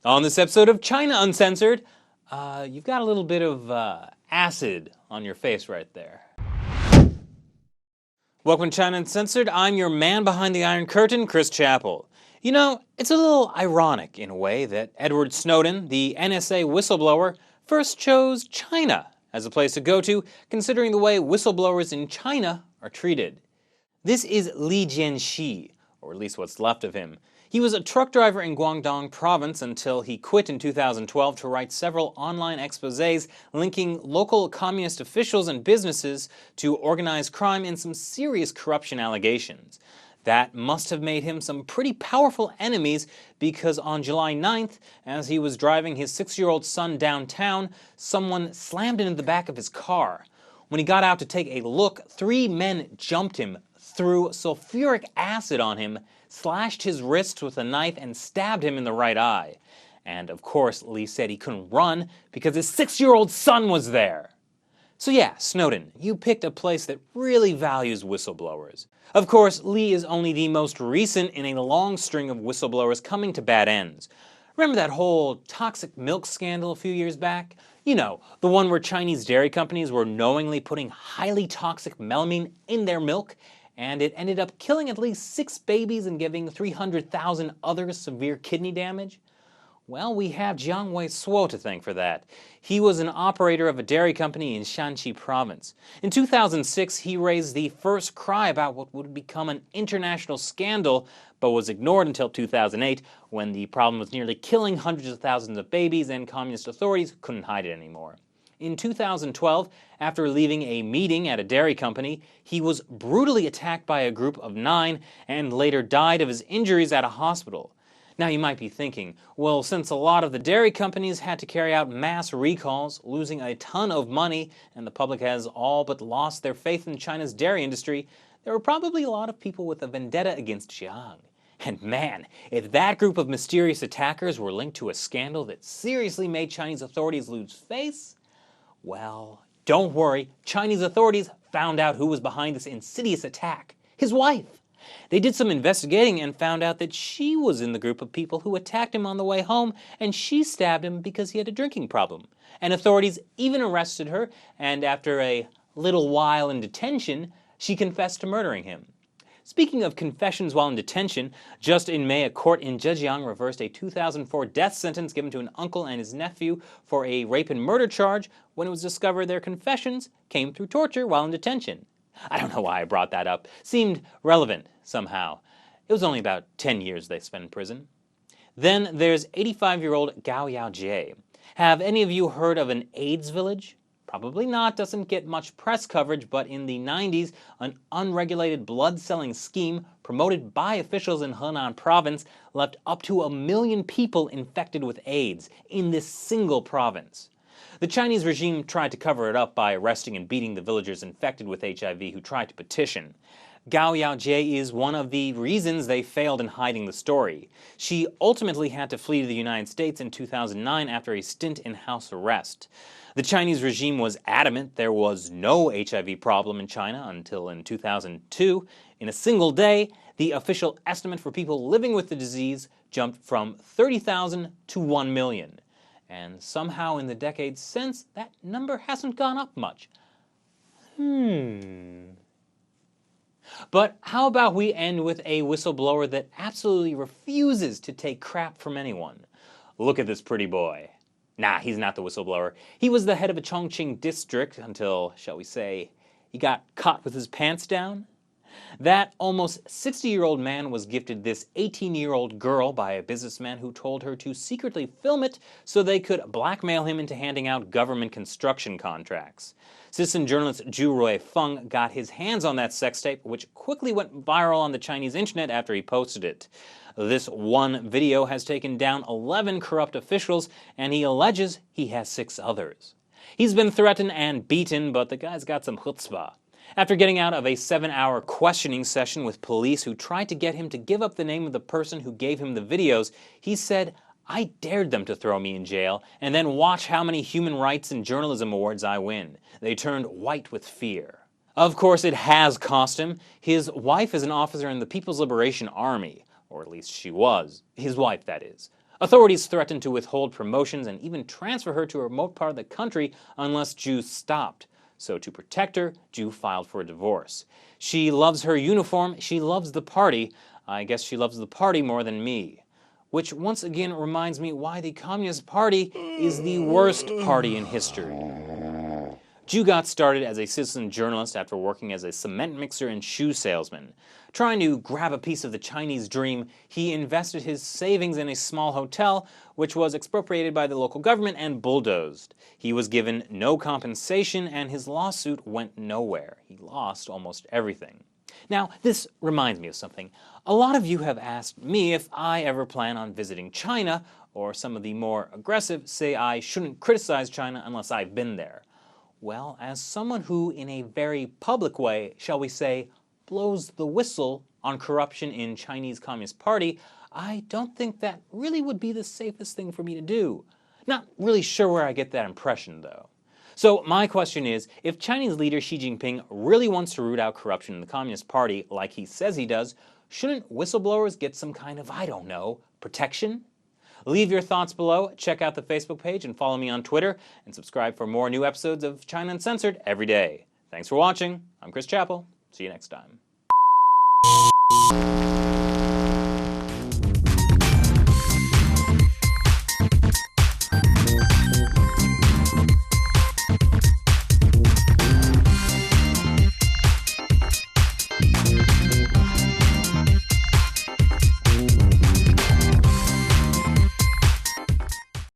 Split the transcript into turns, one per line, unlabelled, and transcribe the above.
On this episode of China Uncensored, you've got a little bit of acid on your face right there. Welcome to China Uncensored. I'm your man behind the Iron Curtain, Chris Chappell. You know, it's a little ironic in a way that Edward Snowden, the NSA whistleblower, first chose China as a place to go to, considering the way whistleblowers in China are treated. This is Li Jianxin, or at least what's left of him. He was a truck driver in Guangdong province until he quit in 2012 to write several online exposés linking local communist officials and businesses to organized crime and some serious corruption allegations. That must have made him some pretty powerful enemies because on July 9th, as he was driving his 6-year-old son downtown, someone slammed into the back of his car. When he got out to take a look, 3 men jumped him, threw sulfuric acid on him, slashed his wrists with a knife, and stabbed him in the right eye. And of course, Li said he couldn't run because his 6-year-old son was there. So yeah, Snowden, you picked a place that really values whistleblowers. Of course, Li is only the most recent in a long string of whistleblowers coming to bad ends. Remember that whole toxic milk scandal a few years back? You know, the one where Chinese dairy companies were knowingly putting highly toxic melamine in their milk, and it ended up killing at least 6 babies and giving 300,000 others severe kidney damage? Well, we have Jiang Weisuo to thank for that. He was an operator of a dairy company in Shanxi province. In 2006, he raised the first cry about what would become an international scandal, but was ignored until 2008, when the problem was nearly killing hundreds of thousands of babies and communist authorities couldn't hide it anymore. In 2012, after leaving a meeting at a dairy company, he was brutally attacked by a group of 9 and later died of his injuries at a hospital. Now you might be thinking, well, since a lot of the dairy companies had to carry out mass recalls, losing a ton of money, and the public has all but lost their faith in China's dairy industry, there were probably a lot of people with a vendetta against Jiang. And man, if that group of mysterious attackers were linked to a scandal that seriously made Chinese authorities lose face, well, don't worry, Chinese authorities found out who was behind this insidious attack: his wife. They did some investigating and found out that she was in the group of people who attacked him on the way home, and she stabbed him because he had a drinking problem. And authorities even arrested her, and after a little while in detention, she confessed to murdering him. Speaking of confessions while in detention, just in May, a court in Zhejiang reversed a 2004 death sentence given to an uncle and his nephew for a rape and murder charge when it was discovered their confessions came through torture while in detention. I don't know why I brought that up. Seemed relevant somehow. It was only about 10 years they spent in prison. Then there's 85-year-old Gao Yaojie. Have any of you heard of an AIDS village? Probably not, doesn't get much press coverage, but in the 90s, an unregulated blood-selling scheme promoted by officials in Henan province left up to 1 million people infected with AIDS in this single province. The Chinese regime tried to cover it up by arresting and beating the villagers infected with HIV who tried to petition. Gao Yaojie is one of the reasons they failed in hiding the story. She ultimately had to flee to the United States in 2009 after a stint in house arrest. The Chinese regime was adamant there was no HIV problem in China until in 2002. In a single day, the official estimate for people living with the disease jumped from 30,000 to 1 million. And somehow in the decades since, that number hasn't gone up much. But how about we end with a whistleblower that absolutely refuses to take crap from anyone? Look at this pretty boy. Nah, he's not the whistleblower. He was the head of a Chongqing district until, shall we say, he got caught with his pants down. That almost 60-year-old man was gifted this 18-year-old girl by a businessman who told her to secretly film it so they could blackmail him into handing out government construction contracts. Citizen journalist Zhu Roy Fung got his hands on that sex tape, which quickly went viral on the Chinese internet after he posted it. This one video has taken down 11 corrupt officials, and he alleges he has 6 others. He's been threatened and beaten, but the guy's got some chutzpah. After getting out of a 7-hour questioning session with police who tried to get him to give up the name of the person who gave him the videos, he said, "I dared them to throw me in jail, and then watch how many human rights and journalism awards I win. They turned white with fear." Of course, it has cost him. His wife is an officer in the People's Liberation Army, or at least she was. His wife, that is. Authorities threatened to withhold promotions and even transfer her to a remote part of the country unless Zhu stopped. So to protect her, Zhu filed for a divorce. She loves her uniform, she loves the party. I guess she loves the party more than me. Which once again reminds me why the Communist Party is the worst party in history. Zhu got started as a citizen journalist after working as a cement mixer and shoe salesman. Trying to grab a piece of the Chinese dream, he invested his savings in a small hotel, which was expropriated by the local government and bulldozed. He was given no compensation, and his lawsuit went nowhere. He lost almost everything. Now, this reminds me of something. A lot of you have asked me if I ever plan on visiting China, or some of the more aggressive say I shouldn't criticize China unless I've been there. Well, as someone who, in a very public way, shall we say, blows the whistle on corruption in Chinese Communist Party, I don't think that really would be the safest thing for me to do. Not really sure where I get that impression, though. So my question is, if Chinese leader Xi Jinping really wants to root out corruption in the Communist Party like he says he does, shouldn't whistleblowers get some kind of, I don't know, protection? Leave your thoughts below, check out the Facebook page, and follow me on Twitter, and subscribe for more new episodes of China Uncensored every day. Thanks for watching. I'm Chris Chappell. See you next time.